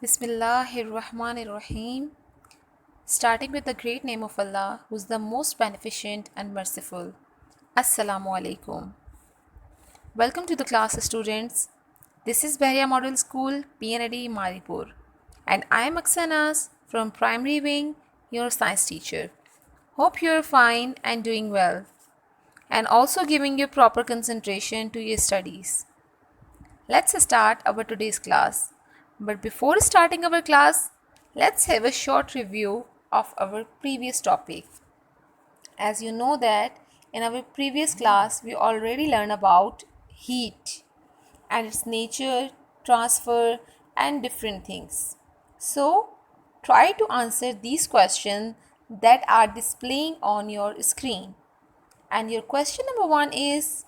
Bismillahirrahmanirrahim. Starting with the great name of Allah, who is the most beneficent and merciful. Assalamu alaikum. Welcome to the class, students. This is Bahria Model School, PNAD Maripur, and I am Aksanas from Primary Wing, your science teacher. Hope you are fine and doing well, and also giving you proper concentration to your studies. Let's start our today's class. But before starting our class, let's have a short review of our previous topic. As you know that in our previous class we already learned about heat and its nature, transfer and different things. So try to answer these questions that are displaying on your screen. And your question number 1 is,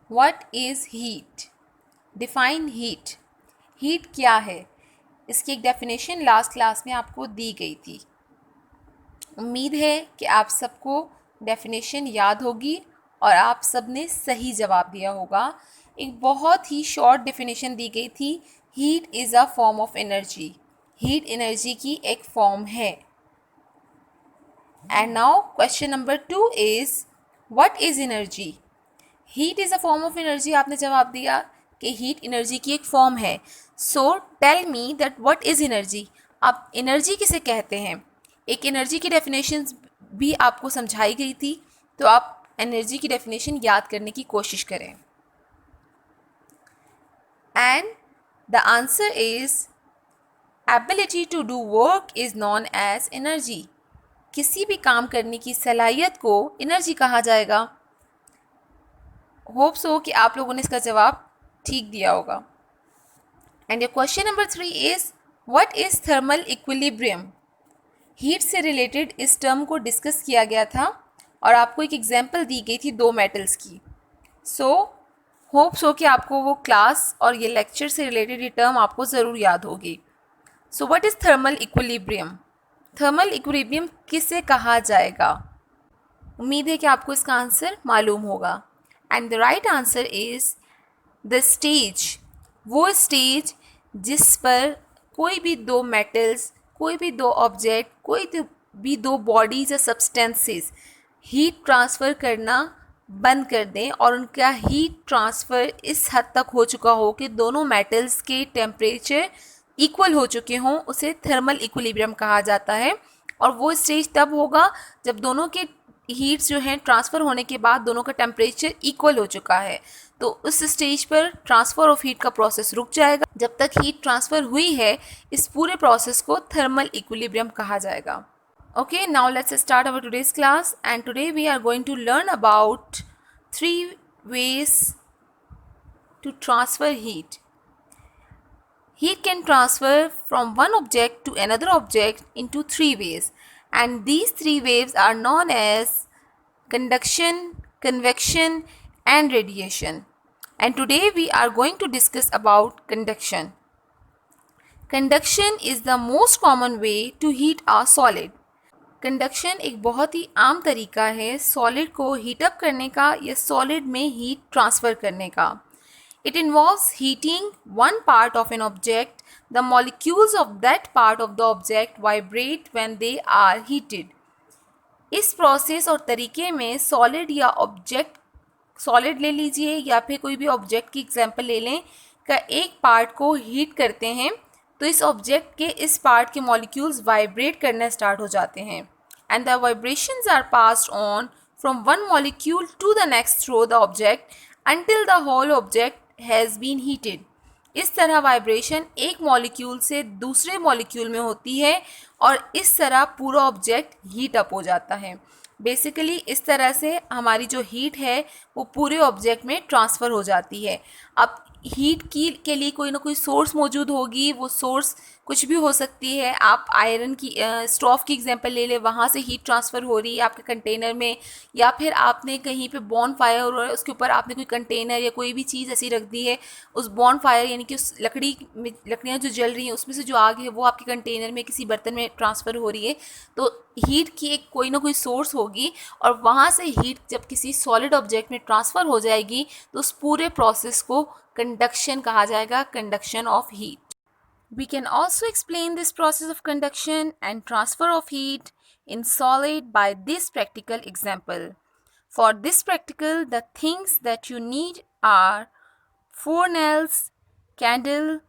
what is heat? Define heat. Heat क्या है? इसकी एक definition last class में आपको दी गई थी. उम्मीद है कि आप सबको डेफिनेशन याद होगी और आप सब ने सही जवाब दिया होगा. एक बहुत ही शॉर्ट डेफिनेशन दी गई थी. Heat is a form of energy. Heat energy की एक फॉर्म है. And now question number 2 is, what is energy? Heat is a form of energy. आपने जवाब दिया कि हीट एनर्जी की एक फॉर्म है. So tell me that what is energy. अब एनर्जी किसे कहते हैं? एक एनर्जी की डेफिनेशन भी आपको समझाई गई थी, तो आप एनर्जी की डेफिनेशन याद करने की कोशिश करें. And the answer is ability to do work is known as energy. किसी भी काम करने की सलाहियत को एनर्जी कहा जाएगा. होप सो कि आप लोगों ने इसका जवाब ठीक दिया होगा. And your question number 3 is, what is thermal equilibrium? Heat से रिलेटेड इस टर्म को डिस्कस किया गया था और आपको एक एग्जांपल दी गई थी दो मेटल्स की. सो होप सो कि आपको वो क्लास और ये लेक्चर से रिलेटेड ये टर्म आपको ज़रूर याद होगी. So what is thermal equilibrium? Thermal equilibrium किसे कहा जाएगा? उम्मीद है कि आपको इसका आंसर मालूम होगा. And the right answer is the stage. वो स्टेज जिस पर कोई भी दो मेटल्स, कोई भी दो ऑब्जेक्ट, कोई भी दो बॉडीज या सब्सटेंसेस हीट ट्रांसफ़र करना बंद कर दें और उनका हीट ट्रांसफ़र इस हद तक हो चुका हो कि दोनों मेटल्स के टेम्परेचर इक्वल हो चुके हों, उसे थर्मल इक्विलिब्रियम कहा जाता है. और वो स्टेज तब होगा जब दोनों के हीट्स जो हैं ट्रांसफ़र होने के बाद दोनों का टेम्परेचर इक्वल हो चुका है. तो उस स्टेज पर ट्रांसफ़र ऑफ हीट का प्रोसेस रुक जाएगा. जब तक हीट ट्रांसफ़र हुई है, इस पूरे प्रोसेस को थर्मल इक्विलिब्रियम कहा जाएगा. Okay, now let's start our today's class, and today we are going to learn about 3 ways to transfer heat. Heat can transfer from one object to another object into 3 ways, and these 3 waves are known as conduction, convection and radiation. And today we are going to discuss about conduction. Conduction is the most common way to heat a solid. Conduction एक बहुत ही आम तरीका है solid को heat up करने का या solid में हीट ट्रांसफ़र करने का. It involves heating one part of an object. The molecules of that part of the object vibrate when they are heated. इस प्रोसेस और तरीके में सॉलिड या ऑब्जेक्ट, सॉलिड ले लीजिए या फिर कोई भी ऑब्जेक्ट की एग्जांपल ले लें, का एक पार्ट को हीट करते हैं तो इस ऑब्जेक्ट के इस पार्ट के मॉलिक्यूल्स वाइब्रेट करना स्टार्ट हो जाते हैं. And the vibrations are passed on from one molecule to the next through the object until the whole object has been heated. इस तरह वाइब्रेशन एक मॉलिक्यूल से दूसरे मॉलिक्यूल में होती है और इस तरह पूरा ऑब्जेक्ट हीट अप हो जाता है. बेसिकली इस तरह से हमारी जो हीट है वो पूरे ऑब्जेक्ट में ट्रांसफ़र हो जाती है. अब हीट की के लिए कोई ना कोई सोर्स मौजूद होगी. वो सोर्स कुछ भी हो सकती है. आप आयरन की स्टोव की एग्जांपल ले लें, वहाँ से हीट ट्रांसफ़र हो रही है आपके कंटेनर में, या फिर आपने कहीं पे बॉन फायर हो रहा है, उसके ऊपर आपने कोई कंटेनर या कोई भी चीज़ ऐसी रख दी है, उस बॉन फायर यानी कि उस लकड़ियाँ जो जल रही हैं उसमें से जो आग है वो आपके कंटेनर में किसी बर्तन में ट्रांसफ़र हो रही है. तो हीट की एक कोई ना कोई सोर्स होगी और वहाँ से हीट जब किसी सॉलिड ऑब्जेक्ट में ट्रांसफ़र हो जाएगी तो उस पूरे प्रोसेस को कंडक्शन कहा जाएगा, conduction of heat. We can also explain this process of conduction and transfer of heat in solid by this practical example. For this practical, the things that you need are 4 nails, candle,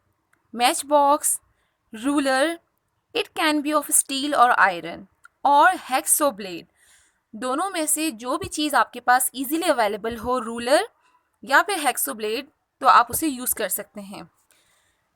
matchbox, ruler, it can be of steel or iron, और hexo blade. दोनों में से जो भी चीज़ आपके पास easily available हो, ruler या फिर हेक्सो ब्लेड, तो आप उसे यूज़ कर सकते हैं.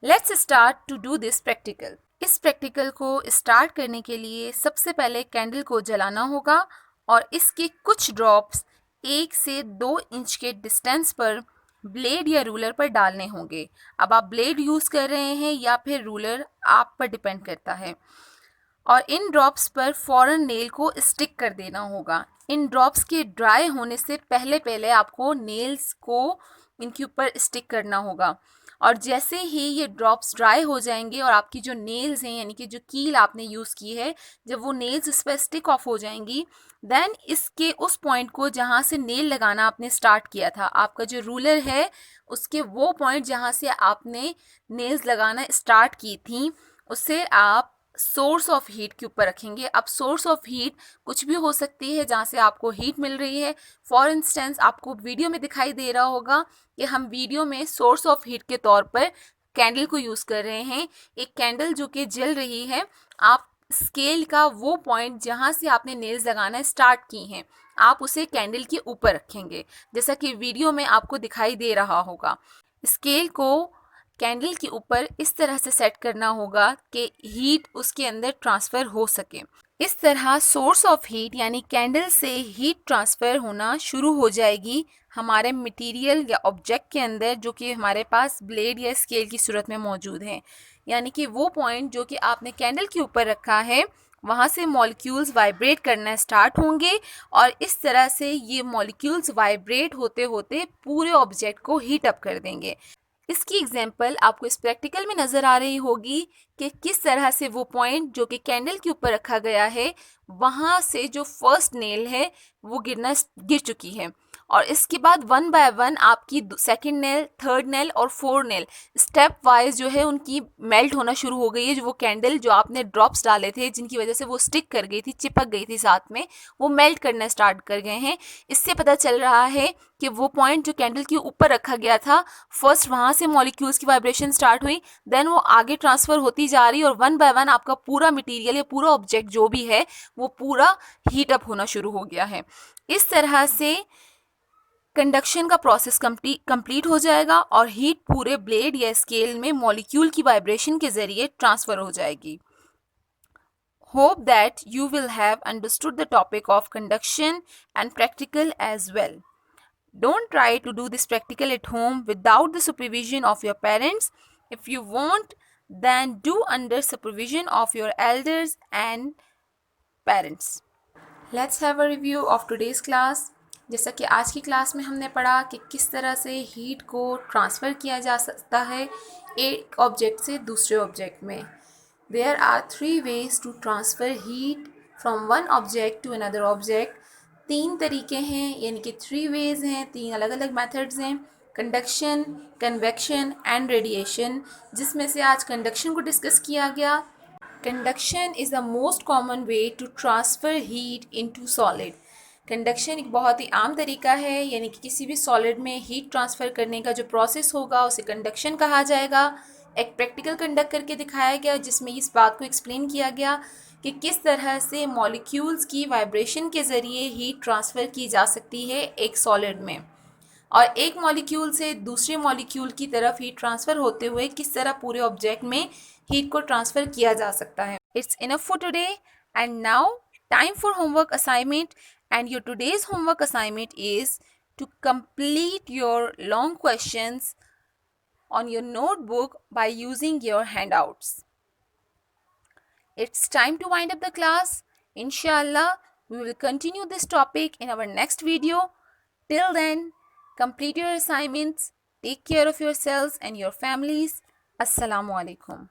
Let's start to do this practical. इस प्रैक्टिकल को स्टार्ट करने के लिए सबसे पहले कैंडल को जलाना होगा और इसके कुछ ड्रॉप्स 1 से 2 इंच के डिस्टेंस पर ब्लेड या रूलर पर डालने होंगे. अब आप ब्लेड यूज़ कर रहे हैं या फिर रूलर, आप पर डिपेंड करता है. और इन ड्रॉप्स पर फ़ौरन नेल को स्टिक कर देना होगा. इन ड्रॉप्स के ड्राई होने से पहले पहले आपको नेल्स को इनके ऊपर स्टिक करना होगा. और जैसे ही ये ड्रॉप्स ड्राई हो जाएंगे और आपकी जो नेल्स हैं, यानी कि जो कील आपने यूज़ की है, जब वो नेल्स इस पर स्टिक ऑफ हो जाएंगी, देन इसके उस पॉइंट को जहाँ से नेल लगाना आपने स्टार्ट किया था, आपका जो रूलर है उसके वो पॉइंट जहाँ से आपने नेल्स लगाना स्टार्ट की थी, उससे आप सोर्स ऑफ हीट के ऊपर रखेंगे. अब सोर्स ऑफ हीट कुछ भी हो सकती है जहाँ से आपको हीट मिल रही है. फॉर इंस्टेंस आपको वीडियो में दिखाई दे रहा होगा कि हम वीडियो में सोर्स ऑफ हीट के तौर पर कैंडल को यूज़ कर रहे हैं. एक कैंडल जो कि जल रही है, आप स्केल का वो पॉइंट जहाँ से आपने नेल्स लगाना स्टार्ट की हैं, आप उसे कैंडल के ऊपर रखेंगे, जैसा कि वीडियो में आपको दिखाई दे रहा होगा. स्केल को कैंडल के ऊपर इस तरह से सेट करना होगा कि हीट उसके अंदर ट्रांसफ़र हो सके. इस तरह सोर्स ऑफ हीट यानी कैंडल से हीट ट्रांसफ़र होना शुरू हो जाएगी हमारे मटेरियल या ऑब्जेक्ट के अंदर, जो कि हमारे पास ब्लेड या स्केल की सूरत में मौजूद है. यानी कि वो पॉइंट जो कि आपने कैंडल के ऊपर रखा है, वहाँ से मॉलिक्यूल्स वाइब्रेट करना स्टार्ट होंगे और इस तरह से ये मॉलिक्यूल्स वाइब्रेट होते होते पूरे ऑब्जेक्ट को हीट अप कर देंगे. इसकी एग्जाम्पल आपको इस प्रैक्टिकल में नज़र आ रही होगी कि किस तरह से वो पॉइंट जो कि कैंडल के ऊपर रखा गया है, वहाँ से जो फर्स्ट नेल है वो गिर चुकी है. और इसके बाद 1 बाय 1 आपकी सेकंड नेल, थर्ड नेल और 4 नेल स्टेप वाइज जो है उनकी मेल्ट होना शुरू हो गई है. जो वो कैंडल जो आपने ड्रॉप्स डाले थे जिनकी वजह से वो स्टिक कर गई थी, चिपक गई थी साथ में, वो मेल्ट करना स्टार्ट कर गए हैं. इससे पता चल रहा है कि वो पॉइंट जो कैंडल के ऊपर रखा गया था, फर्स्ट वहाँ से मॉलिक्यूल्स की वाइब्रेशन स्टार्ट हुई, देन वो आगे ट्रांसफ़र होती जा रही और 1 बाय 1 आपका पूरा मटेरियल या पूरा ऑब्जेक्ट जो भी है वो पूरा हीट अप होना शुरू हो गया है. इस तरह से कंडक्शन का प्रोसेस कंप्लीट हो जाएगा और हीट पूरे ब्लेड या स्केल में मॉलिक्यूल की वाइब्रेशन के ज़रिए ट्रांसफ़र हो जाएगी. Hope that you will have understood the topic of conduction and practical as well. Don't try to do this practical at home without the supervision of your parents. If you want, then do under supervision of your elders and parents. Let's have a review of today's class. जैसा कि आज की class में हमने पढ़ा कि किस तरह से हीट को ट्रांसफ़र किया जा सकता है एक ऑब्जेक्ट से दूसरे ऑब्जेक्ट में. There are 3 ways to transfer heat from one object to another object. 3 तरीके हैं, यानी कि 3 ways हैं, 3 अलग अलग मेथड्स हैं. कंडक्शन, कन्वेक्शन एंड रेडिएशन, जिसमें से आज कंडक्शन को डिस्कस किया गया. Conduction is the most common way to transfer heat into solid. Conduction एक बहुत ही आम तरीका है, यानी कि किसी भी सॉलिड में हीट ट्रांसफ़र करने का जो प्रोसेस होगा उसे कंडक्शन कहा जाएगा. एक प्रैक्टिकल कंडक्ट करके दिखाया गया जिसमें इस बात को एक्सप्लेन किया गया कि किस तरह से मॉलिक्यूल्स की वाइब्रेशन के ज़रिए हीट ट्रांसफ़र की जा सकती है एक सॉलिड में, और एक मॉलिक्यूल से दूसरे मॉलिक्यूल की तरफ हीट ट्रांसफ़र होते हुए किस तरह पूरे ऑब्जेक्ट में हीट को ट्रांसफ़र किया जा सकता है. It's enough for today and now time for homework assignment. And your today's homework assignment is to complete your long questions on your notebook by using your handouts. It's time to wind up the class. Inshallah, we will continue this topic in our next video. Till then, complete your assignments, take care of yourselves and your families. Assalamu alaikum.